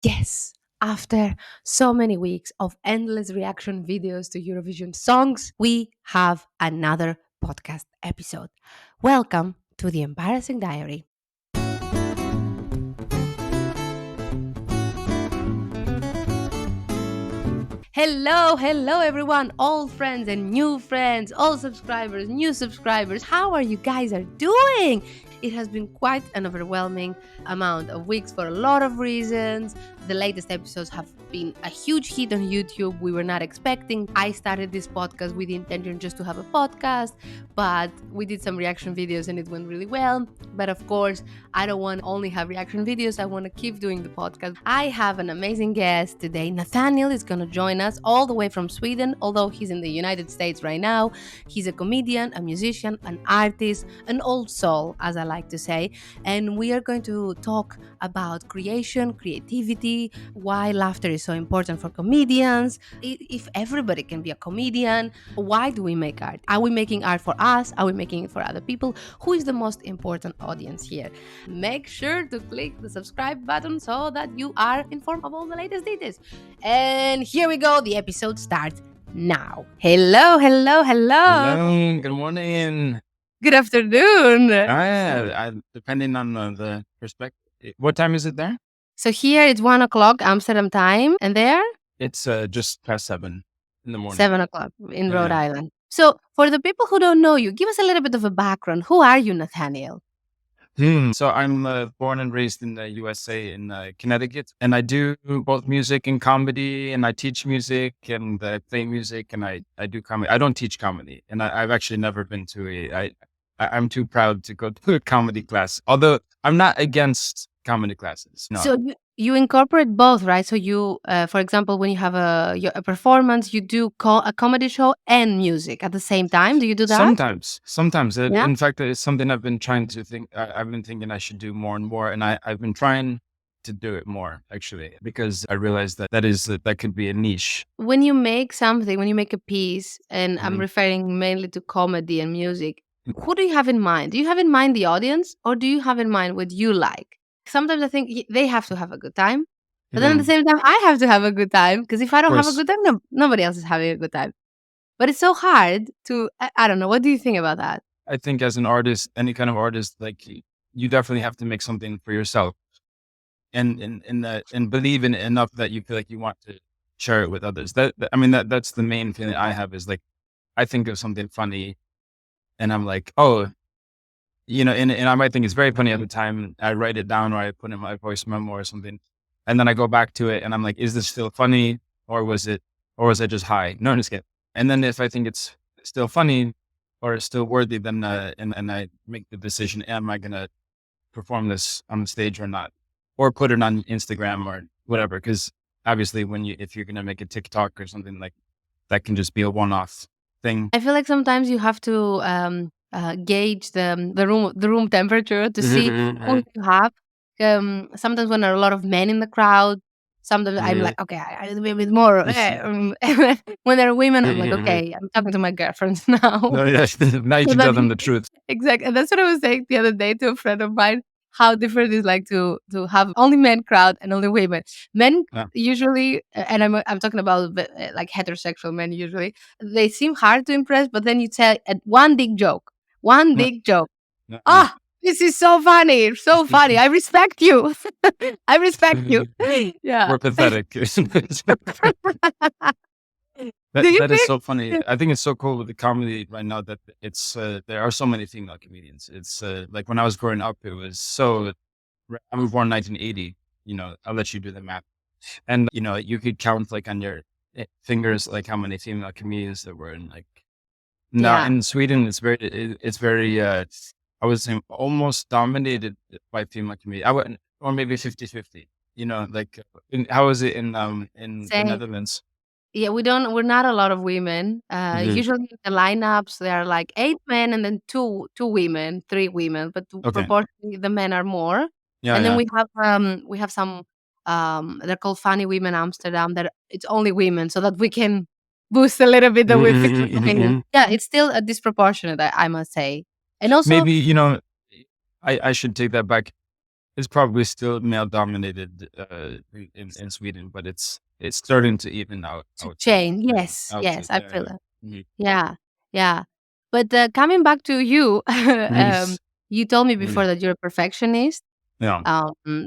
Yes, after so many weeks of endless reaction videos to Eurovision songs, we have another podcast episode. Welcome to the Embarrassing Diary. Hello, everyone, old friends and new friends, old subscribers, new subscribers. How are you guys are doing? It has been quite an overwhelming amount of weeks for a lot of reasons. The latest episodes have been a huge hit on YouTube. We were not expecting. I started this podcast with the intention just to have a podcast, but we did some reaction videos and it went really well. But of course, I don't want to only have reaction videos. I want to keep doing the podcast. I have an amazing guest today. Nathaniel is going to join us all the way from Sweden, although he's in the United States right now. He's a comedian, a musician, an artist, an old soul, as I like to say. And we are going to talk about creation, creativity, why laughter is so important for comedians. If everybody can be a comedian, why do we make art? Are we making art for us? Are we making it for other people? Who is the most important audience here? Make sure to click the subscribe button so that you are informed of all the latest details. And here we go. The episode starts now. Hello. Hello, good morning. Good afternoon. Depending on the perspective. What time is it there? So here it's 1 o'clock Amsterdam time, and there It's just past 7 in the morning. 7 o'clock in Rhode Yeah. Island. So for the people who don't know you, give us a little bit of a background. Who are you, Nathaniel? So I'm born and raised in the USA in Connecticut, and I do both music and comedy, and I teach music and I play music, and I do comedy. I don't teach comedy, and I've actually never been to I'm too proud to go to a comedy class, although I'm not against comedy classes. No. So you incorporate both, right? So you, for example, when you have a performance, you do a comedy show and music at the same time. Do you do that? Sometimes. Yeah. In fact, it's something I've been trying to think. I've been thinking I should do more and more, and I've been trying to do it more actually, because I realized that could be a niche. When you make something, when you make a piece, and I'm Mhm. referring mainly to comedy and music, who do you have in mind? Do you have in mind the audience, or do you have in mind what you like? Sometimes I think they have to have a good time, but then at the Mhm. same time, I have to have a good time, because if I don't have a Course. good time, nobody else is having a good time. But it's so hard to, I don't know. What do you think about that? I think as an artist, any kind of artist, like you definitely have to make something for yourself, and believe in it enough that you feel like you want to share it with others. That's the main feeling I have, is like I think of something funny, and I'm like, oh, and I might think it's very funny at the time. I write it down, or I put in my voice memo or something, and then I go back to it, and I'm like, is this still funny, or was it just high? No, just kidding. And then if I think it's still funny or it's still worthy, then and I make the decision: am I gonna perform this on the stage or not, or put it on Instagram or whatever? Because obviously, if you're gonna make a TikTok or something, like that can just be a one-off thing. I feel like sometimes you have to gauge the room temperature to see who you have. Sometimes when there are a lot of men in the crowd, sometimes I'm like, okay, I need a bit more. When there are women, I'm like, okay, I'm talking to my girlfriends now. No, yeah, now you So can tell them the truth. exactly, and that's what I was saying the other day to a friend of mine. How different it is like to have only men crowd and only women. Men Yeah. usually, and I'm talking about like heterosexual men usually, they seem hard to impress, but then you tell one big joke, Yeah. Yeah. ah, this is so funny, so funny. I respect you. I respect you. Yeah. We're pathetic. Do you That is think? so funny. I think it's so cool with the comedy right now that it's there are so many female comedians. It's like when I was growing up, it was so. I was born 1980. I'll let you do the math, and you could count like on your fingers like how many female comedians there were. And like now Yeah. in Sweden, it's very I would say almost dominated by female comedians. Or maybe 50-50. Like how is it in the Same. Netherlands? Yeah, we're not a lot of women. Mhm. Usually in the lineups there are like 8 men and then two women, 3 women, but Okay. proportionally the men are more. Yeah, And then yeah. we have some they're called Funny Women Amsterdam, that it's only women, so that we can boost a little bit the female opinion. Yeah, it's still a disproportionate, I must say. And also Maybe, I should take that back. it's probably still male dominated in Sweden, but it's starting to even out. I To would say. change. Yeah, Yes, I would say. yes, I Yeah, feel yeah. that. Mhm. Yeah, yeah. But, coming back to you, Yes. you told me Mhm. before that you're a perfectionist. Yeah.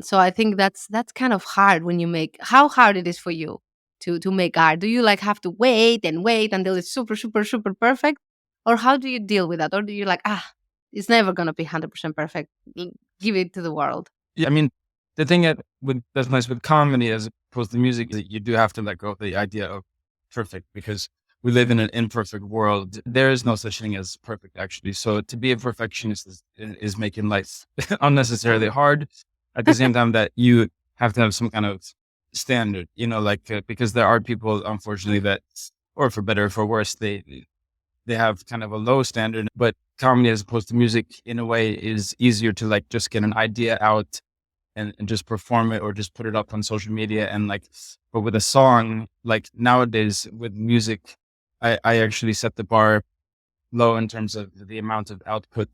So I think that's kind of hard when you make how hard it is for you to make art. Do you, like, have to wait and wait until it's super, super, super perfect? Or how do you deal with that? Or do you like, "Ah, it's never gonna be 100% perfect. Give it to the world." Yeah, I mean, the thing that's nice with comedy as opposed to music is that you do have to let go of the idea of perfect because we live in an imperfect world. There is no such thing as perfect, actually. So to be a perfectionist is making life unnecessarily hard. At the same time, that you have to have some kind of standard, like because there are people, unfortunately, that, or for better or for worse, they have kind of a low standard. But comedy, as opposed to music, in a way, is easier to like just get an idea out and just perform it or just put it up on social media and like, but with a song, like nowadays with music, I actually set the bar low in terms of the amount of output.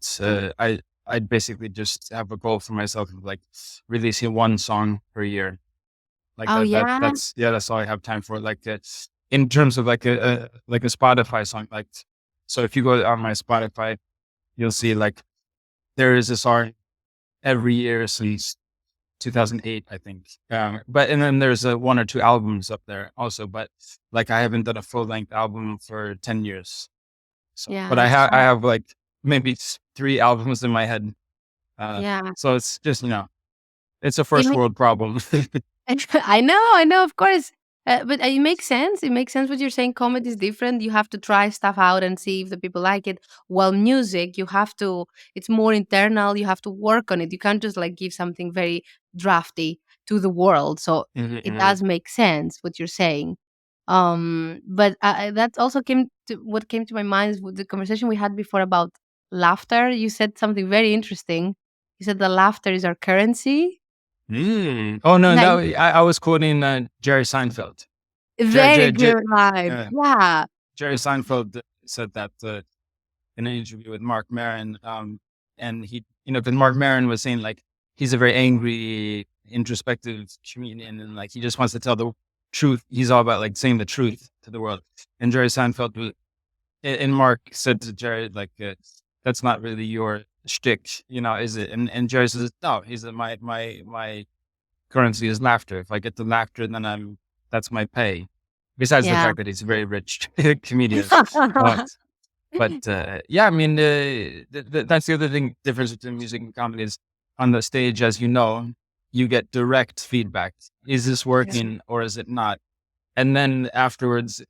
I basically just have a goal for myself of like releasing one song per year. Like Oh, yeah? that's all I have time for. Like in terms of like a Spotify song, like, so if you go on my Spotify, you'll see like there is a song every year since 2008, I think. But and then there's one or two albums up there also, but like I haven't done a full length album for 10 years. So, but Yeah, I have like maybe three albums in my head. yeah. So it's just, it's a It first world problem. I know, of course. But it makes sense. It makes sense what you're saying. Comedy is different. You have to try stuff out and see if the people like it. While music, you have to, it's more internal. You have to work on it. You can't just like give something very drafty to the world. So Mhm, it mhm. does make sense what you're saying. But that also came to what came to my mind is with the conversation we had before about laughter. You said something very interesting. You said the laughter is our currency. Oh no, Yeah, no, I was quoting Jerry Seinfeld. very good line. Uh, Yeah, Jerry Seinfeld said that in an interview with Mark Maron. And he, because Mark Maron was saying like he's a very angry, introspective comedian, and like he just wants to tell the truth. He's all about like saying the truth to the world. And Jerry Seinfeld was, and Mark said to Jerry like, "That's not really your shtick, is it?" And Jerry says, "No." He said, "My currency is laughter. If I get the laughter, then that's my pay." Besides the yeah. fact that he's a very rich comedian. Uh, but yeah, I mean, that's the other thing difference between music and comedy is on the stage, as you know, you get direct feedback. Is this Yeah. working or is it not? And then afterwards,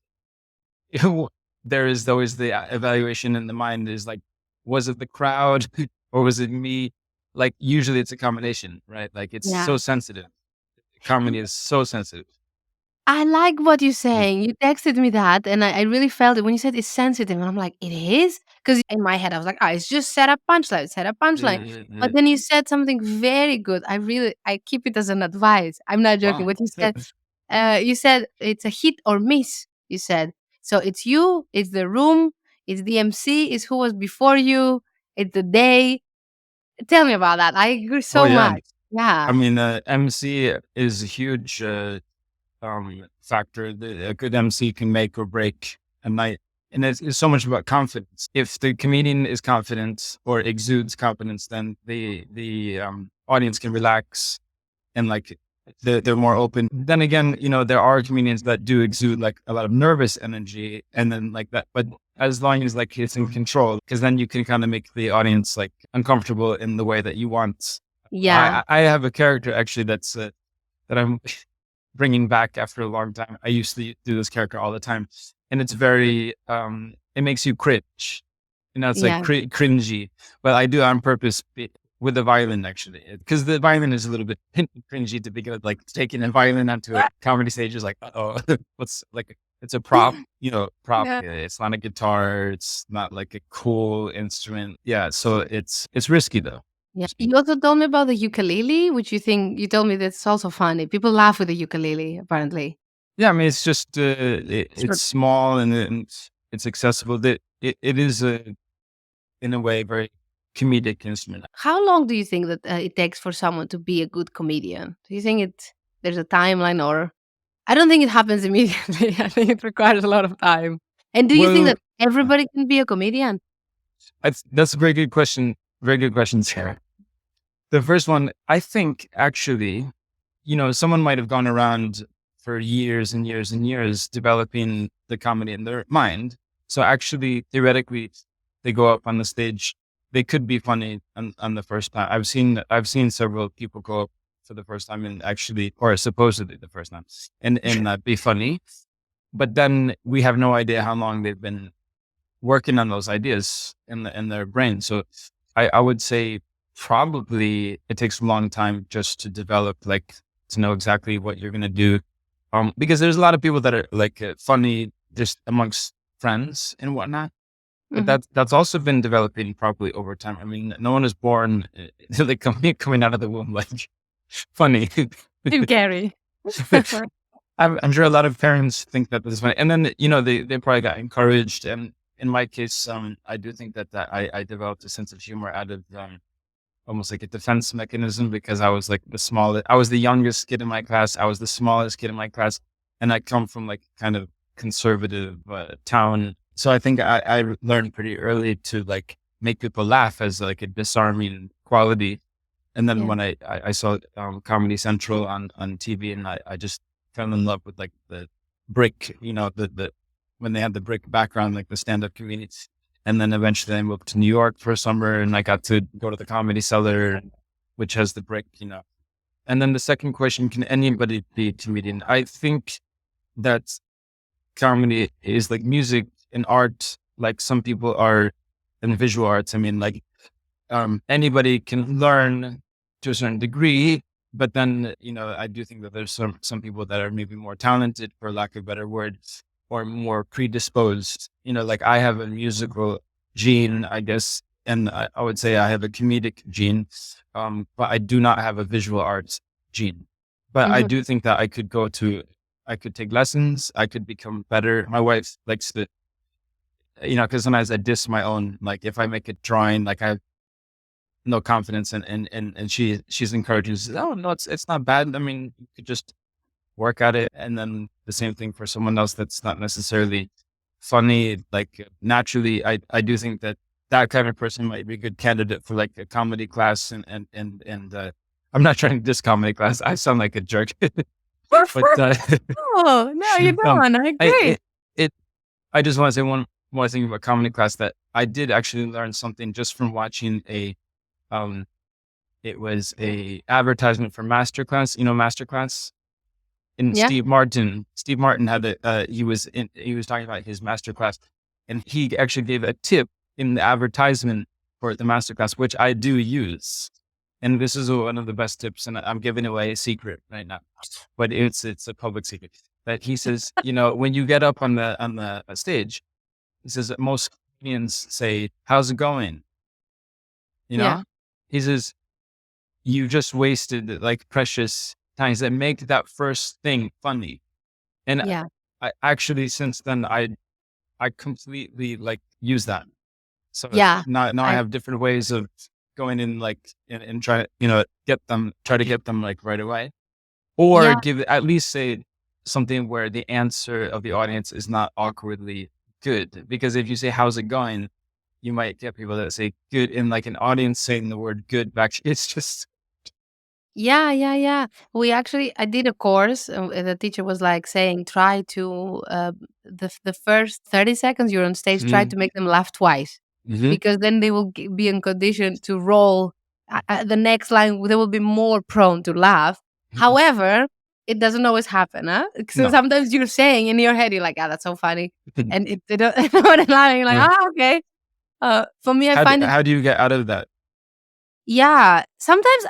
there is always the evaluation in the mind is like, was it the crowd or was it me? Like usually it's a combination, right? Like it's so Yeah. sensitive. Comedy is so sensitive. I like what you're Mm, saying. You texted me that, and I really felt it when you said it's sensitive, and I'm like, "It is," because in my head, I was like, "Ah, it's just set up punchline, set up punchline." mm, But mm. then you said something very good. I keep it as an advice. I'm not joking. Wow. What you said it's a hit or miss, you said. So it's you, it's the room, it's the MC, it's who was before you, it's the day. Tell me about that. I agree Oh so yeah. much. Yeah. I mean, MC is a huge factor. A good MC can make or break a night. And it's so much about confidence. If the comedian is confident or exudes confidence, then the audience can relax and like they're more open. Then again, there are comedians that do exude like a lot of nervous energy and then like that. But as long as like it's in control, because then you can kind of make the audience like uncomfortable in the way that you want. Yeah. I have a character actually that I'm bringing back after a long time. I used to do this character all the time, and it's very it makes you cringe. It's like Yeah. cringy, but I do it on purpose with the violin actually, because the violin is a little bit cringy to begin with. Like taking a violin onto a comedy stage is like, oh, what's like it's a prop, prop. Yeah. It's not a guitar. It's not like a cool instrument. Yeah, so it's risky though. Yeah. You also told me about the ukulele, which you told me that's also funny. People laugh with the ukulele, apparently. Yeah, I mean, it's just Sure. it's small and it's accessible. That it is in a way very comedic instrument. How long do you think that it takes for someone to be a good comedian? Do you think there's a timeline, or I don't think it happens immediately. I think it requires a lot of time. And do you think Well, that everybody can be a comedian? that's a very good question. Very good question, Sarah. The first one, I think actually, someone might have gone around for years and years and years developing the comedy in their mind. So actually, theoretically, they go up on the stage, they could be funny on the first time. I've seen several people go up for the first time and actually, or supposedly the first time, and be funny. But then we have no idea how long they've been working on those ideas in their brain. So I would say probably it takes a long time just to develop, like, to know exactly what you're going to do. Because there's a lot of people that are like funny just amongst friends and whatnot, but Mhm. that's also been developing probably over time. I mean, no one is born like coming out of the womb like funny. Jim Carrey. I'm sure a lot of parents think that this is funny, and then they probably got encouraged. And in my case, I do think that I developed a sense of humor out of almost like a defense mechanism, because I was like the smallest. I was the youngest kid in my class. I was the smallest kid in my class, and I come from like kind of conservative town. So I think I learned pretty early to like make people laugh as like a disarming quality. And then Yeah. when I saw Comedy Central on TV, and I just fell in love with like the brick, the when they had the brick background, like the stand-up comedians. And then eventually I moved to New York for a summer, and I got to go to the Comedy Cellar, which has the brick. And then the second question, can anybody be a comedian? I think that comedy is like music and art, like some people are in visual arts. I mean, like anybody can learn to a certain degree, but then, I do think that there's some people that are maybe more talented, for lack of better words, or more predisposed. Like I have a musical gene, I guess, and I would say I have a comedic gene, but I do not have a visual arts gene. But I Mhm. do think that I could take lessons, I could become better. My wife likes to, because sometimes I diss my own, like if I make a drawing, like I no confidence, and she's encouraging. She says, "Oh no, it's not bad. I mean, you could just work at it." And then the same thing for someone else that's not necessarily funny. Like naturally, I do think that kind of person might be a good candidate for like a comedy class. And I'm not trying to diss comedy class. I sound like a jerk, but Oh, no, you um, don't. I I agree. it I just want to say one more thing about comedy class, that I did actually learn something just from watching um it was a advertisement for Masterclass, Masterclass. And Yeah. Steve Martin had he was talking about his Masterclass, and he actually gave a tip in the advertisement for the Masterclass, which I do use. And this is one of the best tips, and I'm giving away a secret right now, but it's a public secret. That he says, when you get up on the stage, he says that most comedians say, "How's it going?" You Yeah. know, he says, you just wasted like precious times that make that first thing funny. And Yeah. I actually, since then, I completely like use that. So Yeah. now I I have different ways of going in, like, and try, try to get them like right away, or yeah. give at least say something where the answer of the audience is not awkwardly good. Because if you say, "How's it going?" you might get people that say good, and like an audience saying the word good back. It's just, Yeah, yeah, yeah. I did a course. The teacher was like saying, try to the first 30 seconds you're on stage, try to Mhm. make them laugh twice, Mhm. because then they will be in condition to roll. The next line, they will be more prone to laugh. However, it doesn't always happen, huh? So No. sometimes you're saying in your head, you're like, "Ah, that's so funny," and they don't. When they're laughing, you're like, Uh, "Ah, okay." For me, I find it. how do you get out of that? Yeah, sometimes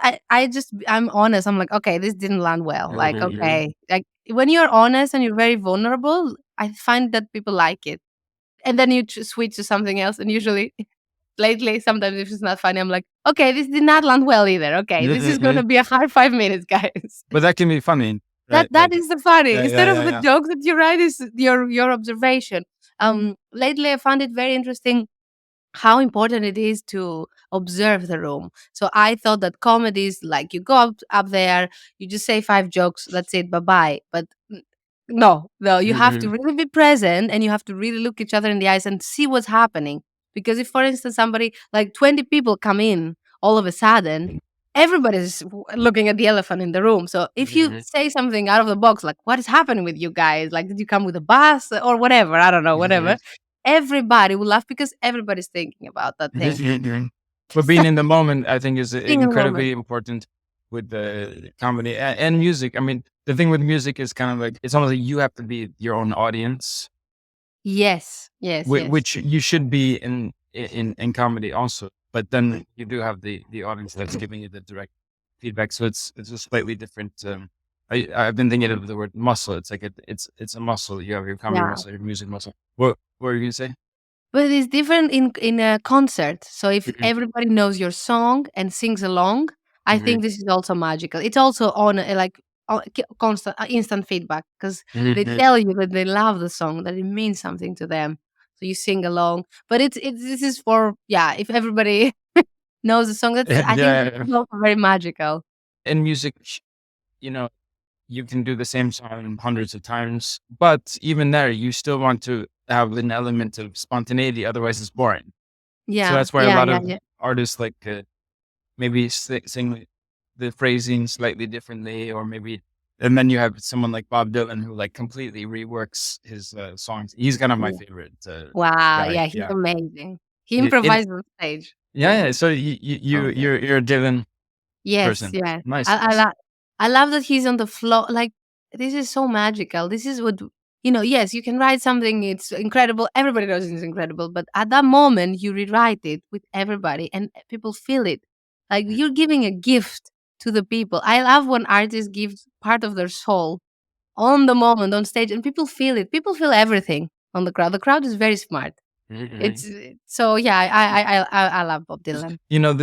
I'm honest. I'm like, "Okay, this didn't land well." Like, Mhm. okay. Like, when you're honest and you're very vulnerable, I find that people like it. And then you switch to something else, and usually lately, sometimes if it's not funny, I'm like, "Okay, this did not land well either. Okay, this is Mhm. gonna be a hard 5 minutes, guys." But that can be funny, That right? that Like, is the funny. yeah, yeah, Instead of yeah, the yeah. joke that you write is your observation. Lately I found it very interesting. how important it is to observe the room. So I thought that comedy is like you go up there, you just say five jokes, that's it, bye bye. But no, no, you have to Mhm. really be present and you have to really look each other in the eyes and see what's happening. Because if, for instance, somebody like 20 people come in all of a sudden, everybody's looking at the elephant in the room. So if you Mhm. say something out of the box, like, what is happening with you guys? Like, did you come with a bus or whatever? I don't know, whatever. Mhm. Everybody will laugh because everybody's thinking about that thing. Mhm. But being in the moment, I think, is Being in the moment. incredibly important with the comedy and music. I mean, the thing with music is kind of like it's almost like you have to be your own audience, Yes, yes, yes. which you should be in comedy also. But then you do have the audience that's giving you the direct feedback, so it's a slightly different. I've been thinking of the word muscle. It's like it's a muscle. You have your comedy Yeah. muscle, your music muscle. What were you gonna say? But it's different in a concert. So if Mhm. everybody knows your song and sings along, I Mhm. think this is also magical. It's also on like constant instant feedback because they Mhm. tell you that they love the song, that it means something to them. So you sing along. But it's this is for, yeah, if everybody knows the song, that's, Yeah, I think yeah, this yeah. is also very magical. In music, you know, you can do the same song hundreds of times, but even there, you still want to have an element of spontaneity. Otherwise, it's boring. So Yeah, that's why a yeah, lot yeah, of yeah. artists like maybe sing the phrasing slightly differently, or maybe. And then you have someone like Bob Dylan who like completely reworks his songs. He's kind of my Yeah. favorite Wow, guy. yeah, he's Yeah. amazing. He In improvised on stage. yeah, yeah. So So good. you're a Dylan Yes, person. yes. Nice, I nice. love I love that he's on the floor. Like, this is so magical. This is what, you know, yes, you can write something, it's incredible. Everybody knows it's incredible, but at that moment you rewrite it with everybody and people feel it. Like you're giving a gift to the people. I love when artists give part of their soul on the moment on stage and people feel it. People feel everything on the crowd. The crowd is very smart. Mhm. It's so yeah, I love Bob Dylan. You know,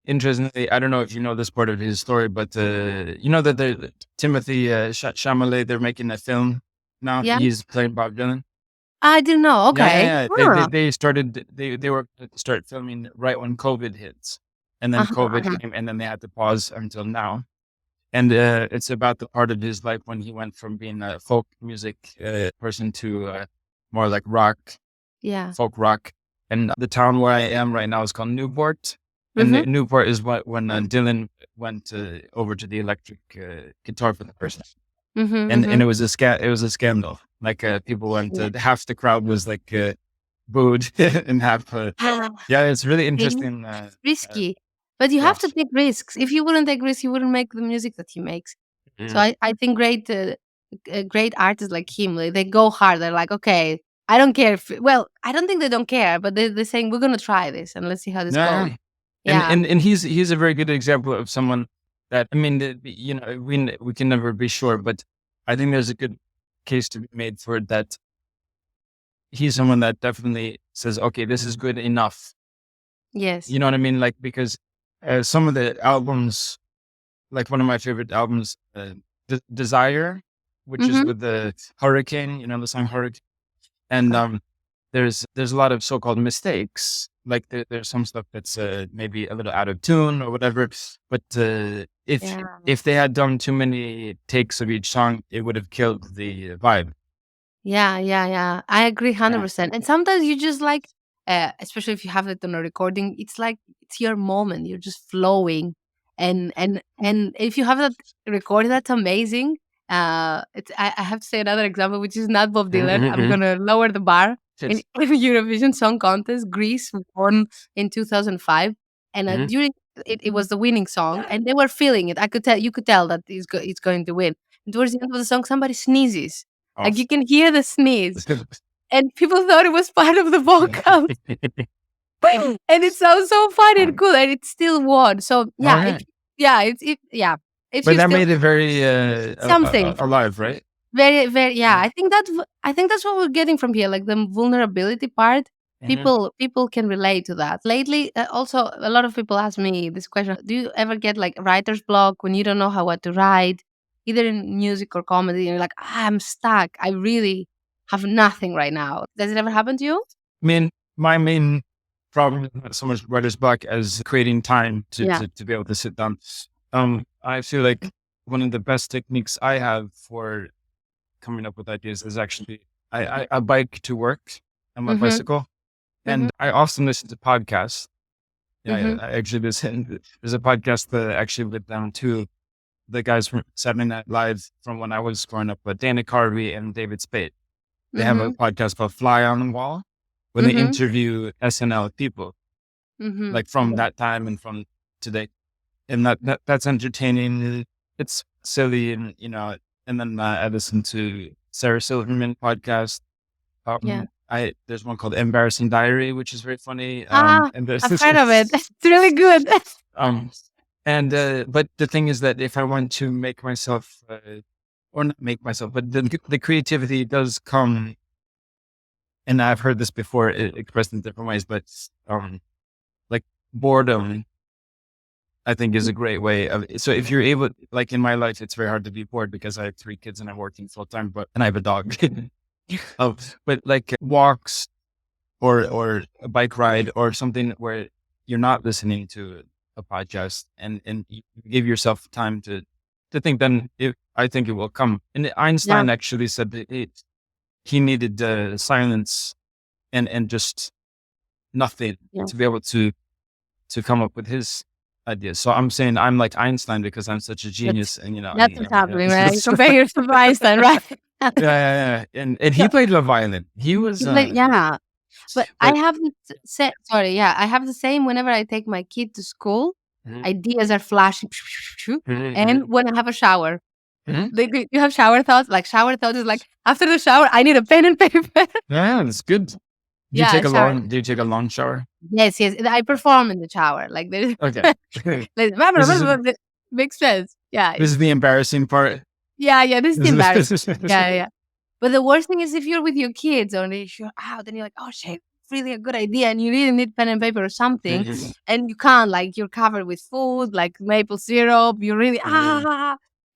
interestingly, I don't know if you know this part of his story, but you know that the Timothy Chalamet, they're making a film now. Yeah? He's playing Bob Dylan. I didn't know. Yeah, yeah, Okay. yeah. Huh. They started they were to start filming right when COVID hits, and then Uh-huh, COVID uh-huh. came, and then they had to pause until now. And it's about the part of his life when he went from being a folk music person to more like Yeah. folk rock. And the town where I am right now is called Newport. And Mhm. Newport is what when Dylan went over to the electric guitar for the first time. Mhm, And mhm. it was a scandal. Like people went Yeah. half the crowd was like booed and half Ah, yeah, it's really see? interesting. It's Uh, risky, but you yeah. have to take risks. If you wouldn't take risks, you wouldn't make the music that he makes. So Mhm. I think great artists like him, they go hard. They're like, "Okay, I don't care if," well, I don't think they don't care, but they're saying, "We're gonna try this and let's see how this Yeah, goes." yeah. Yeah. And he's a very good example of someone that I mean, you know, we can never be sure, but I think there's a good case to be made for that. He's someone that definitely says, okay, this is good enough. Yes. You know what I mean? Like because some of the albums, like one of my favorite albums, Desire, which is Mhm. with the Hurricane, you know, the song Hurricane, and Okay. there's a lot of so-called mistakes. Like there's some stuff that's maybe a little out of tune or whatever. But Yeah. if they had done too many takes of each song, it would have killed the vibe. Yeah, yeah, yeah. I agree Yeah. 100%. And sometimes you just like, especially if you have it on a recording, it's like it's your moment. You're just flowing, and if you have that recording, that's amazing. It's I have to say another example, which is not Bob Dylan. I'm Mhm. gonna lower the bar. In, It's- in Eurovision Song Contest, Greece won in 2005, and Mhm. during it was the winning song, and they were feeling it. I could tell, you could tell that it's going to win. And towards the end of the song, somebody sneezes, like, Off. you can hear the sneeze, and people thought it was part of the vocals, and it sounds so funny and cool, and it still won. So, All yeah, right. yeah, if But you that still made it very something alive, right? very, very, yeah, Yeah. I think that's what we're getting from here, like, the vulnerability part. Mhm. People can relate to that. Lately, also, a lot of people ask me this question: do you ever get, like, writer's block when you don't know how what to write, either in music or comedy, and you're like, "Ah, I'm stuck. I really have nothing right now." Does it ever happen to you? I mean, my main problem is not so much writer's block as creating time Yeah. to be able to sit down. I feel like one of the best techniques I have for coming up with ideas is actually I bike to work on my Mhm. bicycle, Mhm. and I often listen to podcasts. Yeah, Mhm. I actually listen. There's a podcast that I actually with them too. The guys from Saturday Night Live from when I was growing up, Dana Carvey and David Spade. They have a Mhm. podcast called Fly on the Wall, when they Mhm. interview SNL people, Mhm. like from Yeah. that time and from today. And that's entertaining. It's silly, and and then I listen to Sarah Silverman podcast. Yeah. I there's one called Embarrassing Diary, which is very funny. Ah, And there's I've heard of it. It's really good. um, and but the thing is that if I want to make myself, or not make myself, but the creativity does come, and I've heard this before, expressed in different ways, but um, like boredom I think is a great way of. So if you're able, like in my life, it's very hard to be bored because I have 3 kids and I'm working full time, and I have a dog. Oh, but like walks or a bike ride or something where you're not listening to a podcast, and you give yourself time to think, then I think it will come. And Yeah. Einstein actually said that he needed silence and just nothing Yeah. to be able to come up with his ideas. So I'm saying I'm like Einstein because I'm such a That's genius, and that's what's happening, right? You compare yourself to Einstein, right? yeah. And he So played the violin. He was, it's like, yeah. But I but have the sorry, yeah, I have the same whenever I take my kid to school. Mhm, Ideas are flashing, mhm, and mhm, when I have a shower, mhm. you have shower thoughts. Like shower thoughts is like after the shower, I need a pen and paper. Yeah, that's good. Yeah, shower. Do you take a long shower? Yes, yes. I perform in the shower. Like there's Okay. like, This is makes sense. Yeah, this is the embarrassing part. yeah, yeah. This is embarrassing. This Yeah, yeah. But the worst thing is if you're with your kids or if you're out and you're like, oh shit, really a good idea, and you really need pen and paper or something, and you can't, like you're covered with food, like maple syrup, you really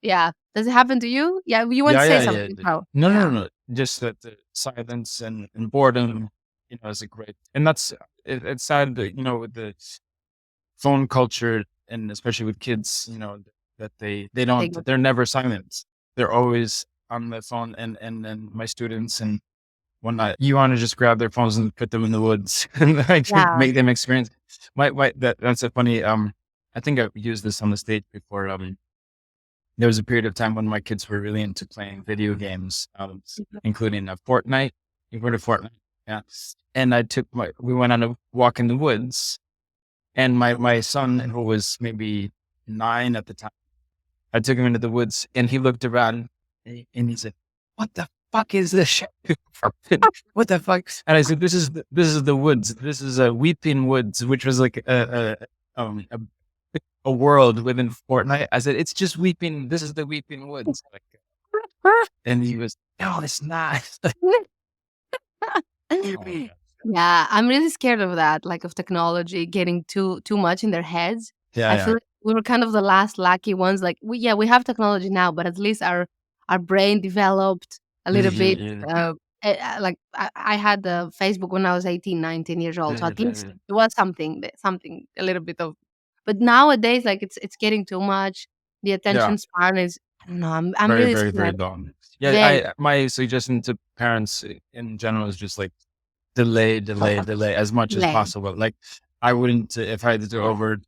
yeah. Does it happen to you? Yeah, you want to say Yeah. something. Oh, No, yeah, no. Just that the silence and boredom, is a great, and it's sad that, with the phone culture, and especially with kids, that they go, they're never silent. They're always on the phone, and then my students, and when you want to just grab their phones and put them in the woods and like yeah, make them experience. That's a funny, I think I've used this on the stage before. There was a period of time when my kids were really into playing video games, including Fortnite. You've heard of Fortnite? Yeah. And we went on a walk in the woods, and my son, who was maybe 9 at the time, I took him into the woods, and he looked around, and he said, "What the fuck is this shit? What the fuck?" And I said, this is the woods. This is a Weeping Woods, which was like a world within Fortnite. I said, "It's just Weeping. This is the Weeping Woods." Like, and he was, "No, it's not." Oh my god. Yeah, I'm really scared of that, like of technology getting too much in their heads. I Yeah. feel like we were kind of the last lucky ones. Like we have technology now, but at least our brain developed a little bit. Mhm, Like I had the Facebook when I was 18, 19 years old, so at least mhm. it was something a little bit of. But nowadays, like it's getting too much. The Yeah. attention span is I don't know. I'm Very, really very, very scared. long. Yeah. Very My suggestion to parents in general is just like delay as much as late. possible. Like I wouldn't, if I had to do over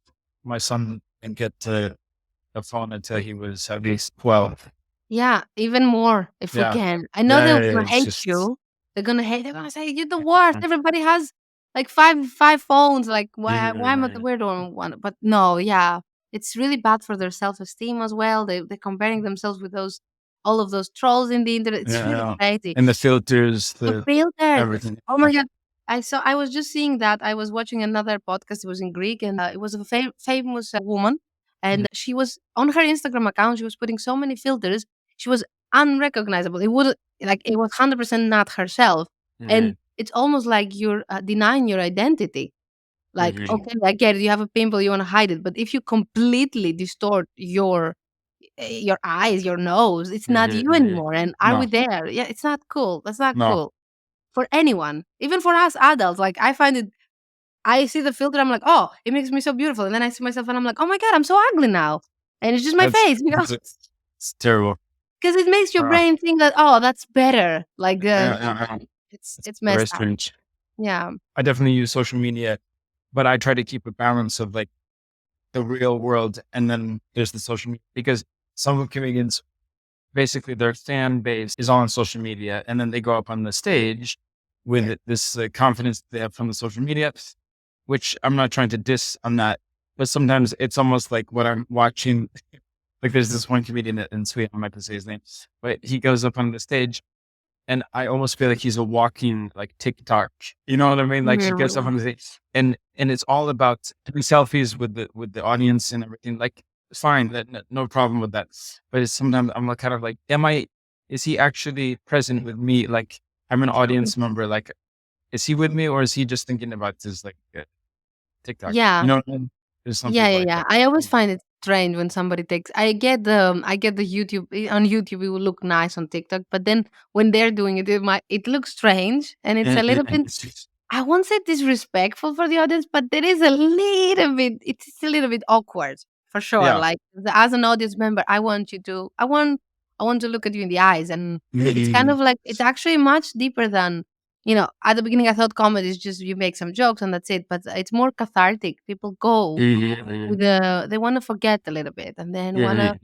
my son and get a phone until he was at least 12. Yeah, even more if we Yeah. can. I know they're Yeah. gonna It's hate just, you. They're gonna say, "You're the worst. Everybody has like five phones. Like why am I the weird one?" But no, yeah. It's really bad for their self-esteem as well. They're comparing themselves with those all of those trolls in the internet. It's really yeah. crazy. And the filters, The the filters. everything. Oh my god. I was just seeing that. I was watching another podcast. It was in Greek and it was a famous woman and she was on her Instagram account. She was putting so many filters. She was unrecognizable. It would like it was 100% not herself. And Mhm, it's almost like you're denying your identity. Like, mhm, okay, I get it. You have a pimple, you want to hide it. But if you completely distort your eyes, your nose, it's not mhm, you mhm. anymore. And are we No, there? Yeah, it's not cool. That's not no. cool for anyone, even for us adults. Like I find it I see the filter, I'm like, oh, it makes me so beautiful. And then I see myself and I'm like, oh my God, I'm so ugly now. And it's just my That's face, it's terrible. because it makes your Uh, brain think that, oh, that's better. Like, it's it's very messed up. strange. Yeah. I definitely use social media, but I try to keep a balance of like the real world and then there's the social media because some of comedians basically their fan base is all on social media and then they go up on the stage with this confidence they have from the social media, which I'm not trying to diss on that, but sometimes it's almost like what I'm watching. Like there's this one comedian in Sweden, I'm not going to say his name, but he goes up on the stage and I almost feel like he's a walking like TikTok. You know what I mean? Like he gets up Mhm. on the stage and it's all about taking selfies with the audience and everything. Like fine, no problem with that. But it's sometimes I'm like kind of like, is he actually present with me? Like I'm an audience member. Like is he with me or is he just thinking about this like TikTok? You Yeah. know what I mean? There's some Yeah, people yeah, like yeah. that. I always find it strange when somebody takes. I get the YouTube on YouTube. It will look nice on TikTok, but then when they're doing it, it looks strange, and it's a little bit. I won't say disrespectful for the audience, but there is a little bit. It's a little bit awkward for sure. Yeah. Like as an audience member, I want to look at you in the eyes, and it's kind of like it's actually much deeper than at the beginning, I thought comedy is just you make some jokes and that's it, but it's more cathartic. People go with they want to forget a little bit and then want to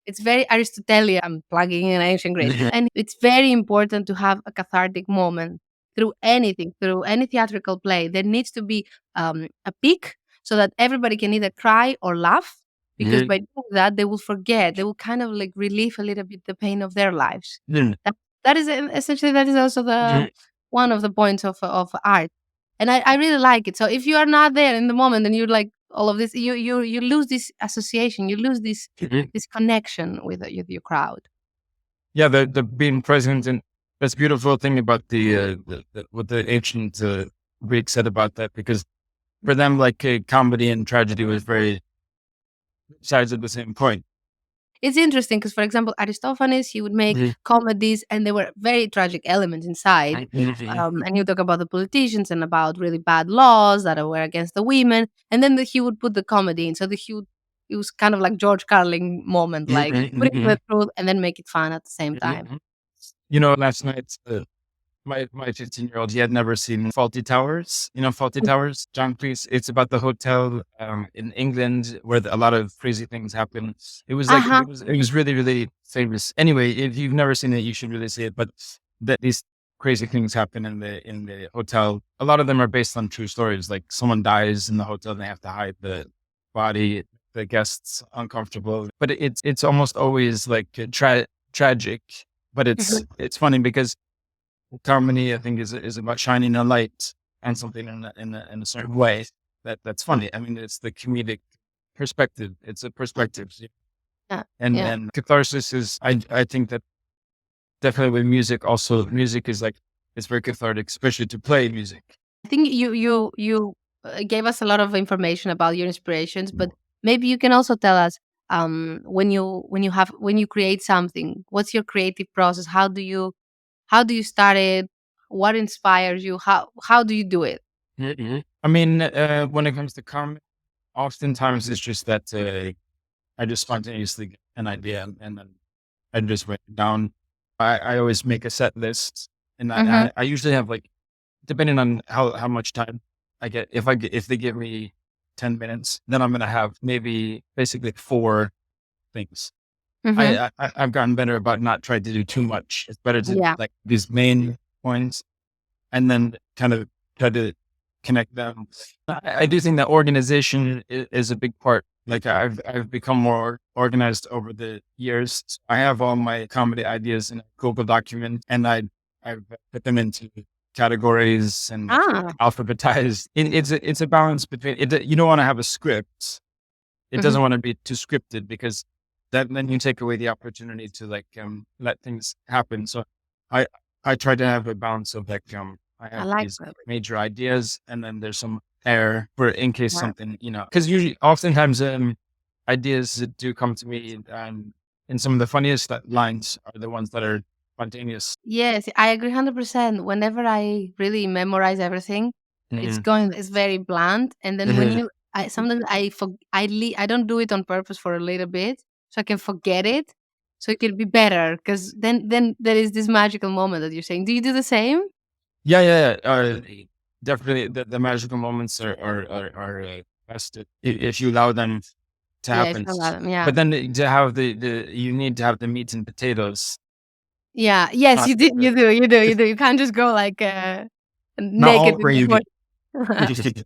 it's very Aristotelian. I'm plugging in ancient Greece. And it's very important to have a cathartic moment through anything, through any theatrical play. There needs to be a peak so that everybody can either cry or laugh. Because by doing that, they will forget. They will kind of like relieve a little bit the pain of their lives. That, that is essentially that is also the one of the points of art. And I really like it. So if you are not there in the moment and you're like all of this, you lose this association, you lose this connection with your crowd. Yeah, the being present and that's beautiful thing about the what the ancient Greeks said about that because for them like comedy and tragedy was very sides of the same coin. It's interesting because, for example, Aristophanes, he would make comedies and there were very tragic elements inside. And he would talk about the politicians and about really bad laws that were against the women. And then he would put the comedy in. So it was kind of like George Carlin moment, like put in the truth and then make it fun at the same time. You know, last night my 15-year-old he had never seen Faulty Towers. You know Faulty Towers, John Cleese. It's about the hotel in England where a lot of crazy things happen. It was like Uh-huh. it was really really famous. Anyway, if you've never seen it, you should really see it. But that these crazy things happen in the hotel. A lot of them are based on true stories. Like someone dies in the hotel and they have to hide the body. The guests uncomfortable, but it's almost always like tragic. But it's funny because comedy, I think, is about shining a light on something in a certain way that's funny. I mean, it's the comedic perspective. It's a perspective, Yeah. Yeah. and catharsis is. I think that definitely with music, also music is like it's very cathartic, especially to play music. I think you gave us a lot of information about your inspirations, but maybe you can also tell us when you create something, what's your creative process? How do you start it? What inspires you? How do you do it? I mean, when it comes to comedy, oftentimes it's just that I just spontaneously get an idea and then I just write it down. I always make a set list, and Mm-hmm. I usually have like depending on how much time I get. If they give me 10 minutes, then I'm gonna have maybe basically four things. Mm-hmm. I've gotten better about not trying to do too much. It's better to Yeah. like these main points and then kind of try to connect them. I do think that organization is a big part. Like I've become more organized over the years. I have all my comedy ideas in a Google document, and I've put them into categories and Ah. alphabetized. It's a balance between it. You don't want to have a script. It Mm-hmm. doesn't want to be too scripted because that then you take away the opportunity to like let things happen. So I I try to have a balance of like I I have like these that. major ideas and then there's some air for in case Yeah. something, because usually oftentimes ideas that do come to me and some of the funniest lines are the ones that are spontaneous. Yes, I agree 100%. Whenever I really memorize everything, Mhm. it's very bland. And then when Mhm. you, sometimes I don't do it on purpose for a little bit, so I can forget it, so it can be better. Because then there is this magical moment that you're saying. Do you do the same? Yeah, yeah, yeah. Definitely, the magical moments are best if you allow them to Yeah, if happen. you allow them. Yeah, But then to have the you need to have the meat and potatoes. yeah, yes, Not you do, you do, you do, you do. You can't just go like not naked all in where the you get. morning.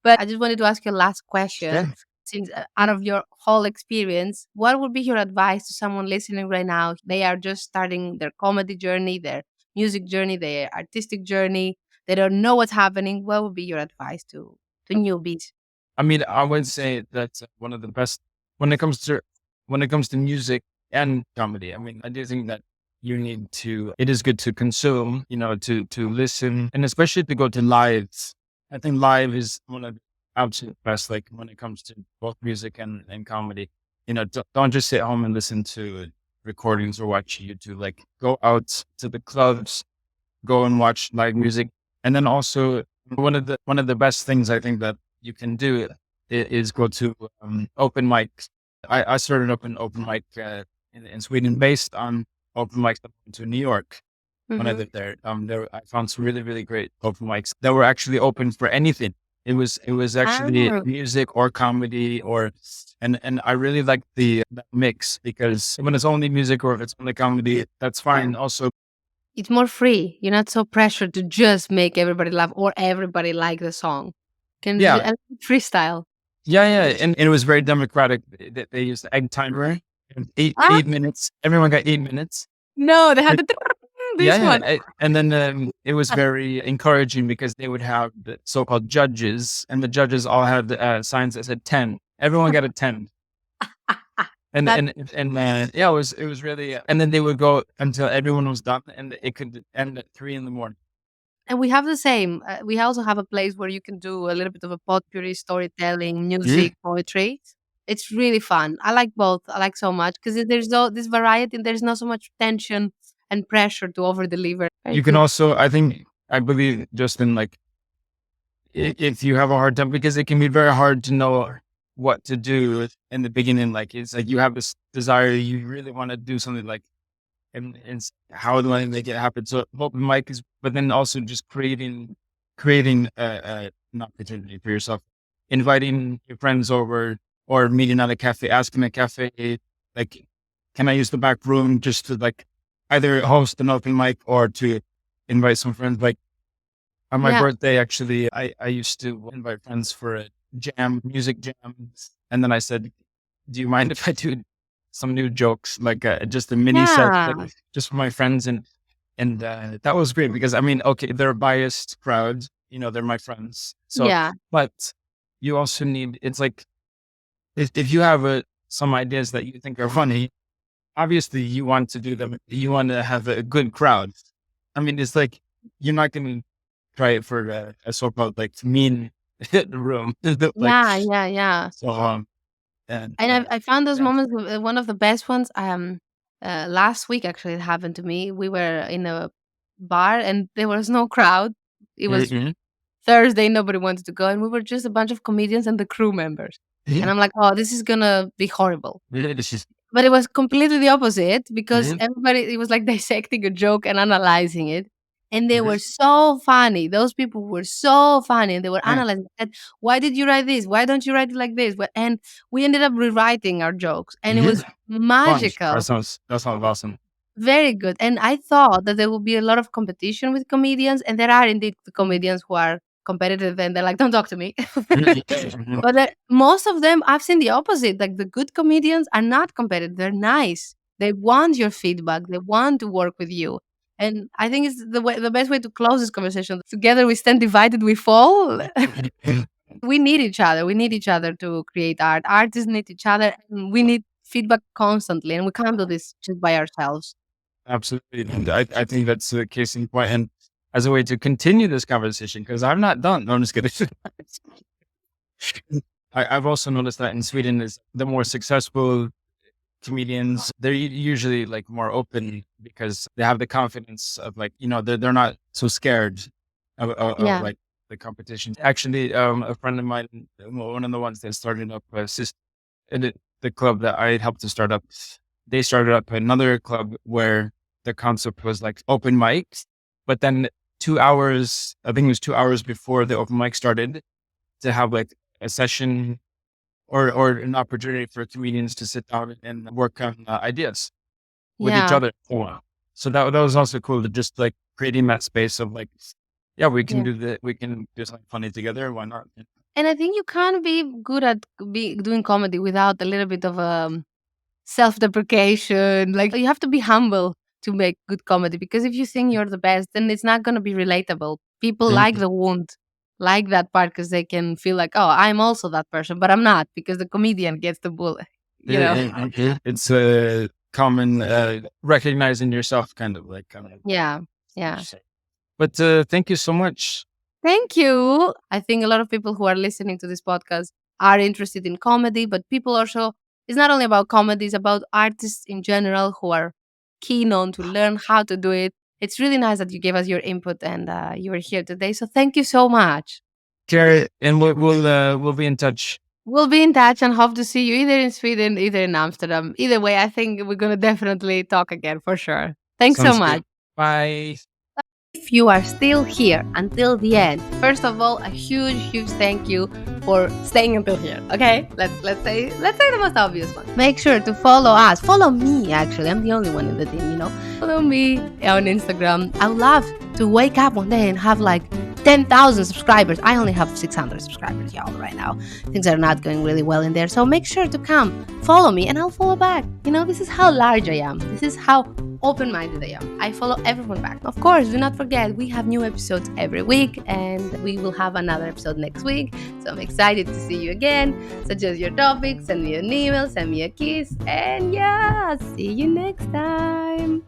But I just wanted to ask you a last question. Yeah. Since out of your whole experience, what would be your advice to someone listening right now? They are just starting their comedy journey, their music journey, their artistic journey. They don't know what's happening. What would be your advice to newbies? I mean, I would say that one of the best when it comes to music and comedy. I mean, I do think that you need to. It is good to consume, to listen, and especially to go to lives. I think live is one of the absolute best. Like when it comes to both music and comedy, don't just sit home and listen to recordings or watch YouTube. Like go out to the clubs, go and watch live music. And then also one of the best things I think that you can do is go to open mics. I started up an open mic in Sweden based on open mics that I went to New York when I Hmm. lived there. I found some really, really great open mics that were actually open for anything. It was actually Ah, music or comedy and I really like the that mix because when it's only music or if it's only comedy, that's fine. Also, it's more free. You're not so pressured to just make everybody laugh or everybody like the song. Can yeah, freestyle. yeah, yeah, and it was very democratic. They used the egg timer, and Ah, 8 minutes. Everyone got 8 minutes. no, they had But the yeah, this yeah, one. and then it was very encouraging because they would have the so-called judges, and the judges all had signs that said 10. Everyone got a 10, and That, yeah, it was really. And then they would go until everyone was done, and it could end at 3 in the morning. and we have the same. We also have a place where you can do a little bit of a potpourri, storytelling, Yeah. music, poetry. It's really fun. I like both. I like so much because there's no this variety and there's not so much tension and pressure to over deliver. Very You can good. also, I believe, just in like if you have a hard time because it can be very hard to know what to do in the beginning. Like it's like you have this desire, you really want to do something like, and how do I make it happen? So open mic is, but then also just creating an opportunity for yourself, inviting your friends over or meeting at a cafe, asking a cafe, like, can I use the back room just to like either host an open mic or to invite some friends? Like on my Yeah, birthday, actually, I used to invite friends for a jam, music jam. And then I said, do you mind if I do some new jokes, like just a mini set, like yeah, just for my friends? And that was great because I mean, okay, they're a biased crowd, they're my friends. So, yeah, but you also need, it's like, if you have some ideas that you think are funny, obviously you want to do them. You want to have a good crowd. I mean, it's like, you're not going to try it for a so-called like mean room. Like, yeah, yeah, yeah. so, and And I found those yeah. moments one of the best ones. Last week actually it happened to me. We were in a bar and there was no crowd. It was Mhm. Thursday, nobody wanted to go, and we were just a bunch of comedians and the crew members. And Mhm. I'm like, "Oh, this is gonna be horrible." This is, But it was completely the opposite because mhm. everybody it was like dissecting a joke and analyzing it. And they were Mhm. so funny. Those people were so funny and they were Yeah. analyzing that. Why did you write this? Why don't you write it like this? And we ended up rewriting our jokes and it Mhm. was Fun. That magical. sounds that sounds awesome. Very good. And I thought that there would be a lot of competition with comedians, and there are indeed comedians who are competitive and they're like, "Don't talk to me." Mhm. But most of them, I've seen the opposite. Like the good comedians are not competitive; they're nice. They want your feedback. They want to work with you. And I think it's the best way to close this conversation. Together we stand, divided we fall. We need each other. We need each other to create art. Artists need each other, and we need feedback constantly. And we can't do this just by ourselves. Absolutely. And I think that's the case in point. And as a way to continue this conversation, because I'm not done. No, I'm just kidding. I've also noticed that in Sweden is the more successful comedians, they're usually like more open because they have the confidence of like, they're not so scared of Yeah. like the competition. Actually, a friend of mine, one of the ones that started up the club that I helped to start up, they started up another club where the concept was like open mics, but then 2 hours, I think it was 2 hours before the open mic started, to have like a session or an opportunity for comedians to sit down and work on ideas with each Yeah. other. Oh, so that was also cool, to just like creating that space of like, yeah, Yeah. we can do something funny together. Why not? And I think you can't be good at doing comedy without a little bit of self-deprecation. Like you have to be humble to make good comedy, because if you think you're the best, then it's not going to be relatable. People like Mhm. the wound, like that part, because they can feel like, oh, I'm also that person, but I'm not, because the comedian gets the bullet. You know? It's common recognizing yourself, kind of like. Yeah. Yeah. But thank you so much. Thank you. I think a lot of people who are listening to this podcast are interested in comedy, but people also, it's not only about comedy, it's about artists in general who are keen on to learn how to do it. It's really nice that you gave us your input and you were here today. So thank you so much. Carrie, and we'll be in touch. We'll be in touch and hope to see you either in Sweden, either in Amsterdam. Either way, I think we're going to definitely talk again for sure. Thanks so Sounds much. good. Bye. If you are still here until the end, first of all, a huge thank you for staying until here. Okay, let's say the most obvious one. Make sure to follow us. Follow me. Actually, I'm the only one in the team. Follow me on Instagram. I would love to wake up one day and have like 10,000 subscribers. I only have 600 subscribers, y'all, right now. Things are not going really well in there. So make sure to come, follow me, and I'll follow back. This is how large I am. This is how open-minded I am. I follow everyone back. Of course, do not forget, we have new episodes every week, and we will have another episode next week. So I'm excited to see you again. Suggest your topics, send me an email, send me a kiss, and yeah, see you next time.